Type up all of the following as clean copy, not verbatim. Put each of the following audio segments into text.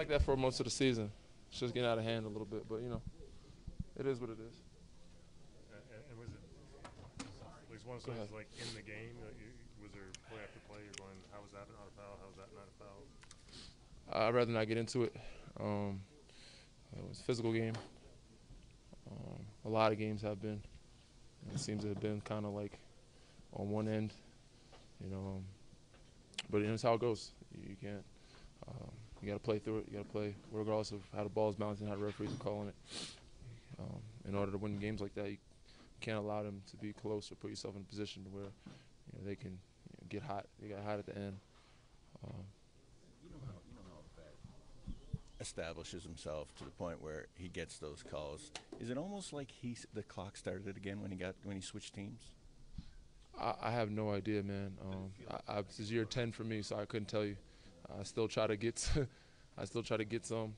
like that for most of the season. It's just getting out of hand a little bit, but it is what it is. And was it at least one of those like in the game? Was there play after play? You're going, how was that not a foul? How was that not a foul? I'd rather not get into it. It was a physical game. A lot of games have been. It seems to have been kind of like on one end, but it's how it goes. You can't. You got to play through it. You got to play regardless of how the ball is bouncing, how the referees are calling it. In order to win games like that, you can't allow them to be close or put yourself in a position to where they can get hot. They got hot at the end. You know how a vet establishes himself to the point where he gets those calls. Is it almost like the clock started again when he switched teams? I have no idea, man. This is year 10 for me, so I couldn't tell you. I still try to get some.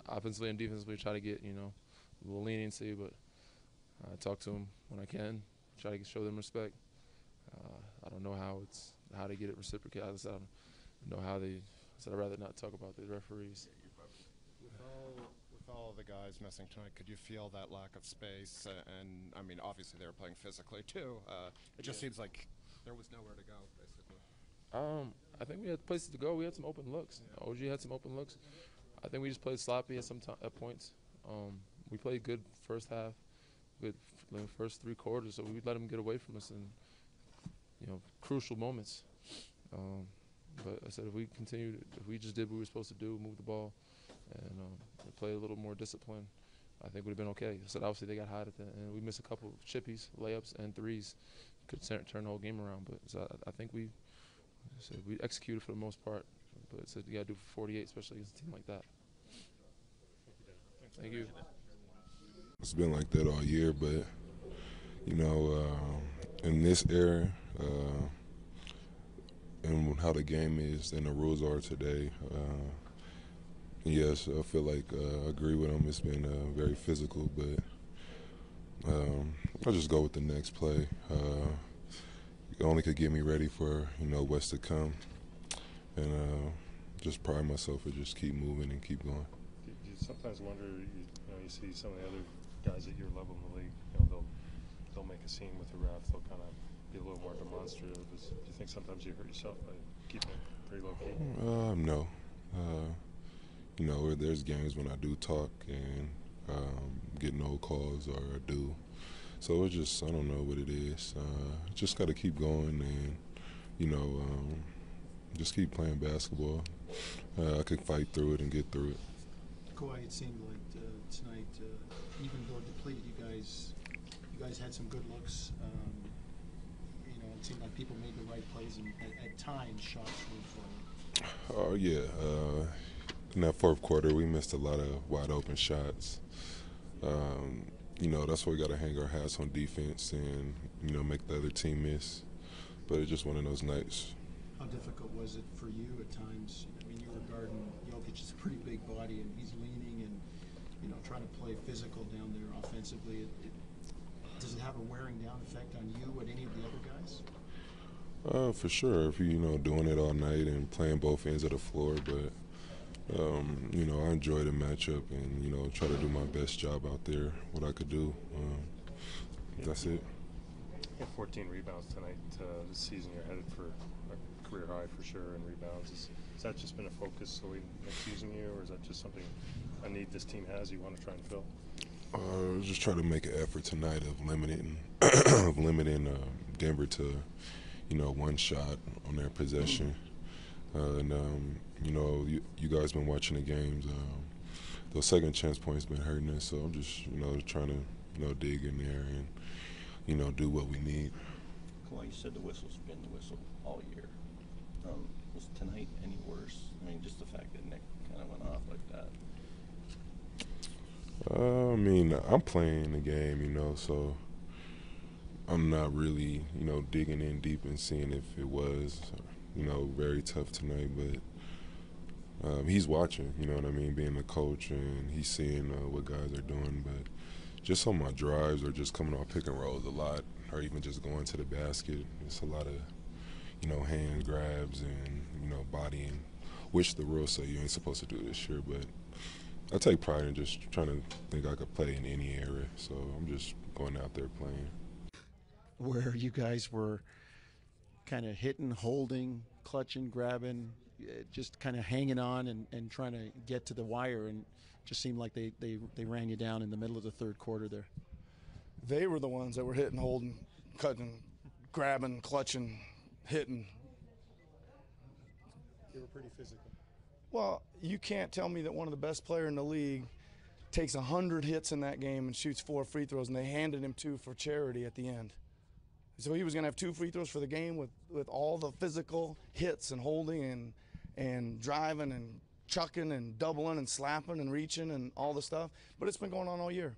Offensively and defensively, try to get a little leniency, but I talk to them when I can. Try to show them respect. I don't know how to get it reciprocated. I don't know how they. So I'd rather not talk about the referees. With all the guys missing tonight, could you feel that lack of space? And I mean, obviously they were playing physically too. It just seems like there was nowhere to go, basically. I think we had places to go. We had some open looks. OG had some open looks. I think we just played sloppy at points. We played good first half, good first 3 quarters, so we let them get away from us in crucial moments. But I said if we just did what we were supposed to do, move the ball, and play a little more discipline, I think we'd have been okay. I said obviously they got hot at the end. We missed a couple of chippies, layups, and threes. Could turn the whole game around, but so I think we executed for the most part. But I said you got to do for 48, especially against a team like that. Thank you. It's been like that all year, but in this era, and how the game is and the rules are today, yes, I feel like I agree with him. It's been very physical, but I'll just go with the next play. It only could get me ready for what's to come, and just pride myself to just keep moving and keep going. Do you sometimes wonder? You see some of the other guys at your level in the league. They'll make a scene with the ref. They'll kind of be a little more demonstrative. Do you think sometimes you hurt yourself by keeping it pretty low key? No. There's games when I do talk and get no calls or I do. So it's just, I don't know what it is. Just got to keep going and, just keep playing basketball. I could fight through it and get through it. Kawhi, it seemed like tonight, even though depleted, you guys had some good looks. It seemed like people made the right plays and at times shots were falling. Oh, yeah. In that fourth quarter, we missed a lot of wide open shots. That's why we got to hang our hats on defense and, make the other team miss. But it's just one of those nights. How difficult was it for you at times? I mean, you were guarding Jokic, is a pretty big body, and he's leaning and, trying to play physical down there offensively. Does it have a wearing down effect on you and any of the other guys? For sure. If you're, doing it all night and playing both ends of the floor. But, I enjoy the matchup and, try to do my best job out there, what I could do. That's it. You had 14 rebounds tonight. This season you're headed for a career high for sure in rebounds. Has that just been a focus so next season or is that just something a need this team has you want to try and fill? Just try to make an effort tonight of limiting Denver to, one shot on their possession. You guys been watching the games. Those second chance points been hurting us, so I'm just, trying to, dig in there and, do what we need. Kawhi, you said the whistle's been the whistle all year. Was tonight any worse? I mean, just the fact that Nick kind of went off like that. I'm playing the game, so I'm not really, digging in deep and seeing if it was, very tough tonight. But he's watching, being a coach, and he's seeing what guys are doing. But just on my drives or just coming off pick and rolls a lot, or even just going to the basket, it's a lot of, hand grabs and, bodying which the rules say you ain't supposed to do this year. But I take pride in just trying to think I could play in any area. So I'm just going out there playing. Where you guys were kind of hitting, holding, clutching, grabbing, just kind of hanging on and trying to get to the wire, and just seemed like they ran you down in the middle of the third quarter there. They were the ones that were hitting, holding, cutting, grabbing, clutching, hitting. They were pretty physical. Well, you can't tell me that one of the best players in the league takes 100 hits in that game and shoots 4 free throws, and they handed him 2 for charity at the end. So he was going to have 2 free throws for the game with all the physical hits and holding and driving and chucking and doubling and slapping and reaching and all the stuff. But it's been going on all year.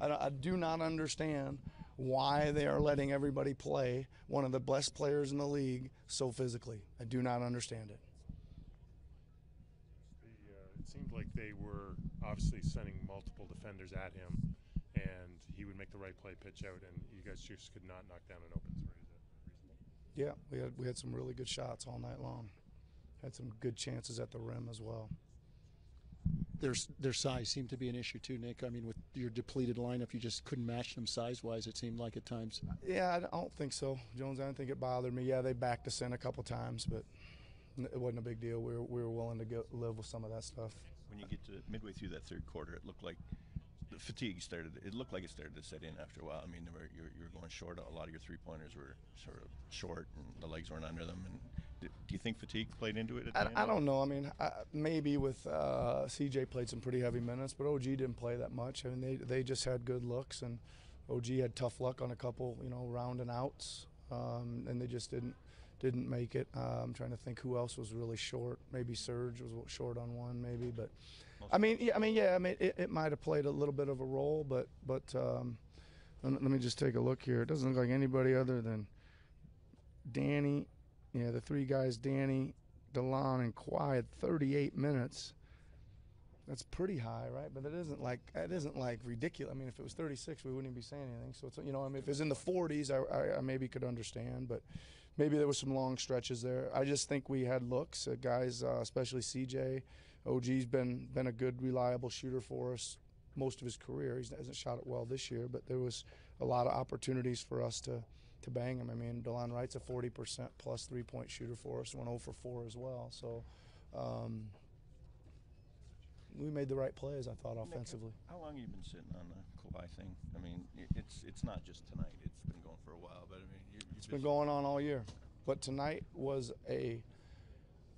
I do not understand why they are letting everybody play one of the best players in the league so physically. I do not understand it. It seemed like they were obviously sending multiple defenders at him, and he would make the right play, pitch out, and you guys just could not knock down an open three. Yeah, we had some really good shots all night long. Had some good chances at the rim as well. Their size seemed to be an issue too, Nick. I mean, with your depleted lineup, you just couldn't match them size-wise, it seemed like at times. Yeah, I don't think so, Jones. I don't think it bothered me. Yeah, they backed us in a couple times, but it wasn't a big deal. We were willing to live with some of that stuff. When you get to midway through that third quarter, it looked like the fatigue started. It looked like it started to set in after a while. I mean, you were going short. A lot of your three-pointers were sort of short, and the legs weren't under them. And do you think fatigue played into it? I don't know. I mean, maybe with CJ played some pretty heavy minutes, but OG didn't play that much. I mean, they just had good looks, and OG had tough luck on a couple, round and outs, and they just didn't make it. I'm trying to think who else was really short. Maybe Serge was short on one, maybe. But it might have played a little bit of a role. But let me just take a look here. It doesn't look like anybody other than Danny. Yeah, the 3 guys, Danny, DeLon, and Kawhi, had 38 minutes. That's pretty high, right? But it isn't like ridiculous. I mean, if it was 36, we wouldn't even be saying anything. So it's, if it was in the 40s, I maybe could understand, but maybe there was some long stretches there. I just think we had looks. Guys, especially CJ, OG's been a good, reliable shooter for us most of his career. He hasn't shot it well this year, but there was a lot of opportunities for us to bang him. I mean, DeLon Wright's a 40% plus 3-point shooter for us, went 0 for 4 as well. So we made the right plays, I thought, offensively. Nick, how long have you been sitting on the Kawhi thing? I mean, it's not just tonight. It's been going for a while, but I mean, it's been going on all year. But tonight was a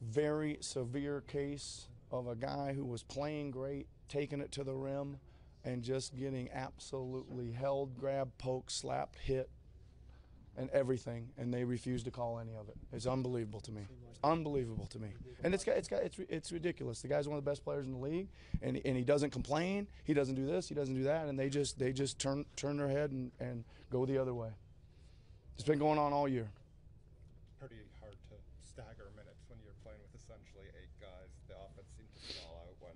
very severe case of a guy who was playing great, taking it to the rim, and just getting absolutely held, grabbed, poked, slapped, hit, and everything, and they refused to call any of it. It's unbelievable to me. It's unbelievable to me. And it's ridiculous. The guy's one of the best players in the league, and he doesn't complain. He doesn't do this. He doesn't do that, and they just turn their head and go the other way. It's been going on all year. Pretty hard to stagger minutes when you're playing with essentially 8 guys. The offense seemed to stall out when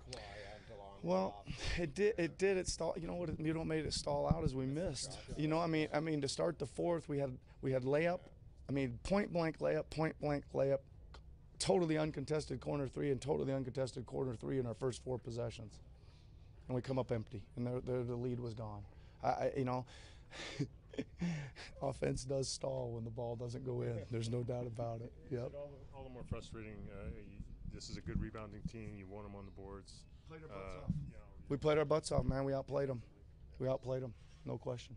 Kawhi and DeLon. Well, it did. It stall. You know what? You know what made it stall out is we missed. I mean, to start the fourth, we had layup. I mean, point blank layup, totally uncontested corner 3, and totally uncontested corner 3 in our first 4 possessions, and we come up empty, and the lead was gone. Offense does stall when the ball doesn't go in. There's no doubt about it. Yep. All the more frustrating. This is a good rebounding team. You won them on the boards. Played our butts off. We played our butts off, man. We outplayed them. No question.